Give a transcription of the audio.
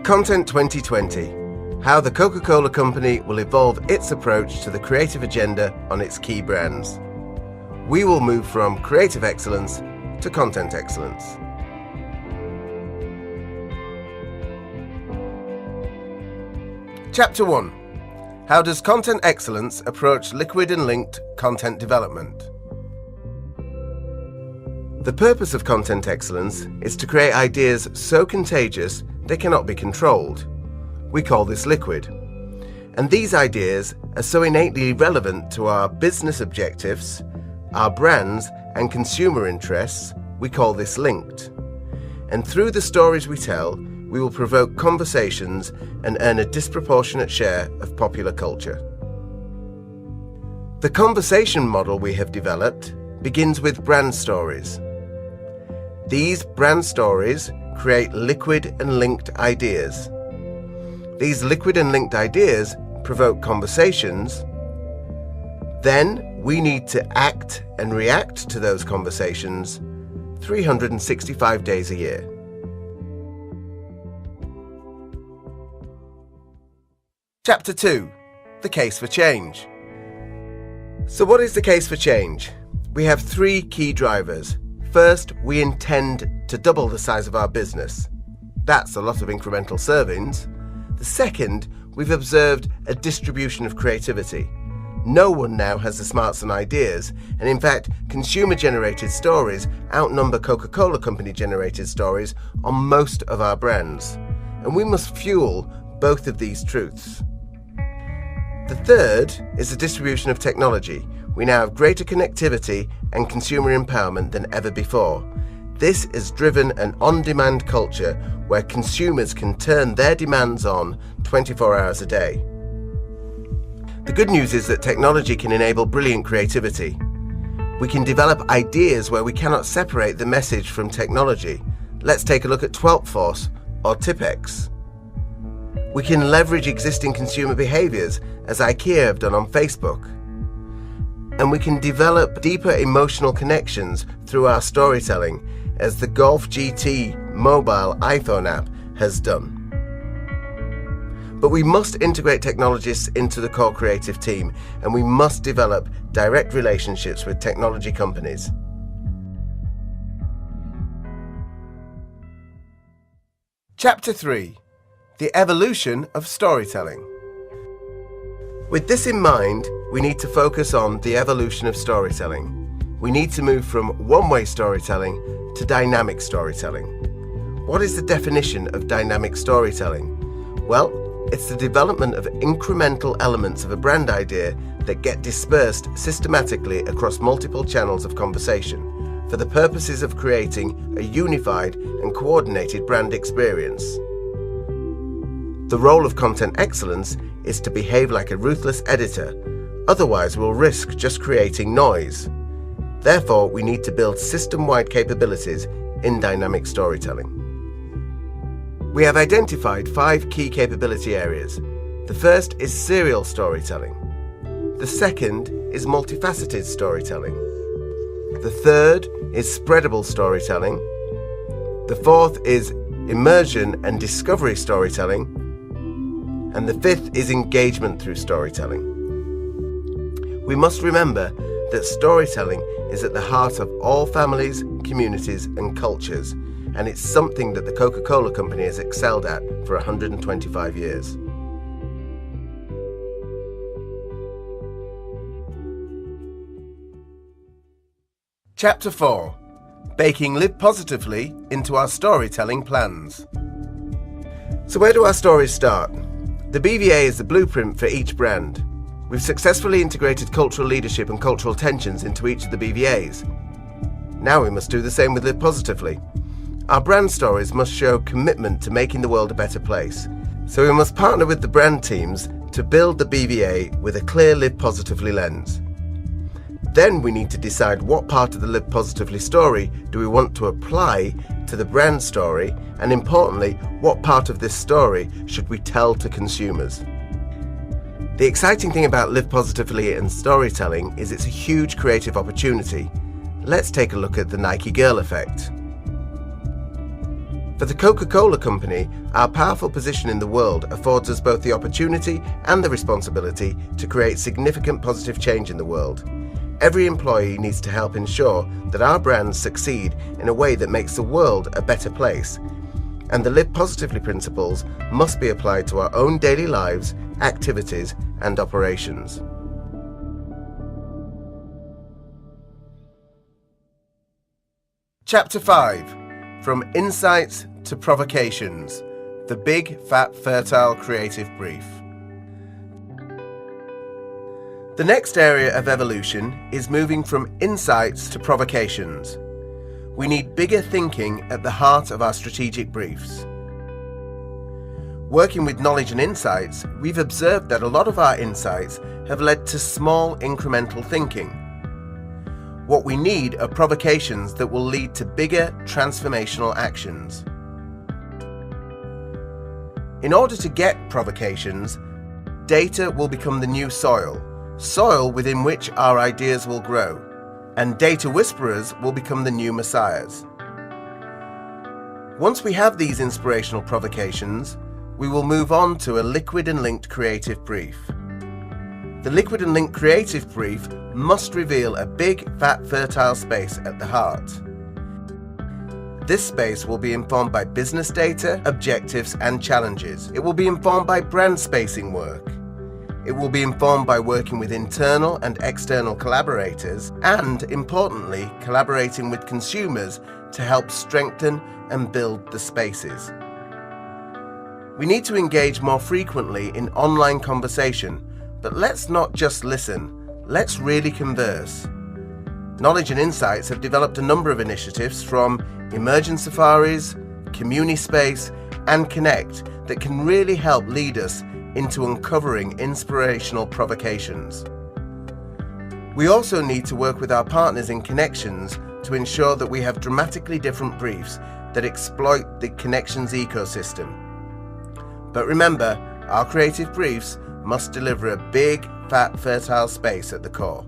Content 2020, how the Coca-Cola company will evolve its approach to the creative agenda on its key brands. We will move from creative excellence to content excellence. Chapter 1. How does content excellence approach liquid and linked content development? The purpose of content excellence is to create ideas so contagious they cannot be controlled. We call this liquid. And these ideas are so innately relevant to our business objectives, our brands and consumer interests, we call this linked. And through the stories we tell, we will provoke conversations and earn a disproportionate share of popular culture. The conversation model we have developed begins with brand stories. These brand stories create liquid and linked ideas. These liquid and linked ideas provoke conversations. Then we need to act and react to those conversations 365 days a year. Chapter 2. The case for change. So what is the case for change? We have three key drivers. First, we intend to double the size of our business. That's a lot of incremental servings. The second, we've observed a distribution of creativity. No one now has the smarts and ideas, and in fact, consumer-generated stories outnumber Coca-Cola company-generated stories on most of our brands. And we must fuel both of these truths. The third is the distribution of technology. We now have greater connectivity and consumer empowerment than ever before. This has driven an on-demand culture where consumers can turn their demands on 24 hours a day. The good news is that technology can enable brilliant creativity. We can develop ideas where we cannot separate the message from technology. Let's take a look at Twelfth Force or Tipex. We can leverage existing consumer behaviours as IKEA have done on Facebook. And we can develop deeper emotional connections through our storytelling, as the Golf GT mobile iPhone app has done. But we must integrate technologists into the core creative team, and we must develop direct relationships with technology companies. Chapter 3. The evolution of storytelling. With this in mind, we need to focus on the evolution of storytelling. We need to move from one-way storytelling to dynamic storytelling. What is the definition of dynamic storytelling? Well, it's the development of incremental elements of a brand idea that get dispersed systematically across multiple channels of conversation for the purposes of creating a unified and coordinated brand experience. The role of content excellence is to behave like a ruthless editor, otherwise we'll risk just creating noise. Therefore, we need to build system-wide capabilities in dynamic storytelling. We have identified 5 key capability areas. The first is serial storytelling. The second is multifaceted storytelling. The third is spreadable storytelling. The fourth is immersion and discovery storytelling. And the fifth is engagement through storytelling. We must remember that storytelling is at the heart of all families, communities and cultures, and it's something that the Coca-Cola company has excelled at for 125 years. Chapter 4. Baking Live Positively into our storytelling plans. So where do our stories start? The BVA is the blueprint for each brand. We've successfully integrated cultural leadership and cultural tensions into each of the BVAs. Now we must do the same with Live Positively. Our brand stories must show commitment to making the world a better place. So we must partner with the brand teams to build the BVA with a clear Live Positively lens. Then we need to decide what part of the Live Positively story do we want to apply to the brand story, and importantly, what part of this story should we tell to consumers. The exciting thing about Live Positively and storytelling is it's a huge creative opportunity. Let's take a look at the Nike Girl effect. For the Coca-Cola company, our powerful position in the world affords us both the opportunity and the responsibility to create significant positive change in the world. Every employee needs to help ensure that our brands succeed in a way that makes the world a better place. And the Live Positively principles must be applied to our own daily lives, activities, and operations. Chapter 5. From Insights to Provocations, the Big, Fat, Fertile Creative Brief. The next area of evolution is moving from insights to provocations. We need bigger thinking at the heart of our strategic briefs. Working with knowledge and insights, we've observed that a lot of our insights have led to small incremental thinking. What we need are provocations that will lead to bigger transformational actions. In order to get provocations, data will become the new soil within which our ideas will grow, and data whisperers will become the new messiahs. Once we have these inspirational provocations, we will move on to a liquid and linked creative brief. The liquid and linked creative brief must reveal a big, fat, fertile space at the heart. This space will be informed by business data, objectives, and challenges. It will be informed by brand spacing work. It will be informed by working with internal and external collaborators, and, importantly, collaborating with consumers to help strengthen and build the spaces. We need to engage more frequently in online conversation, but let's not just listen, let's really converse. Knowledge and Insights have developed a number of initiatives from Immersion Safaris, CommuniSpace, and Connect that can really help lead us into uncovering inspirational provocations. We also need to work with our partners in Connections to ensure that we have dramatically different briefs that exploit the Connections ecosystem. But remember, our creative briefs must deliver a big, fat, fertile space at the core.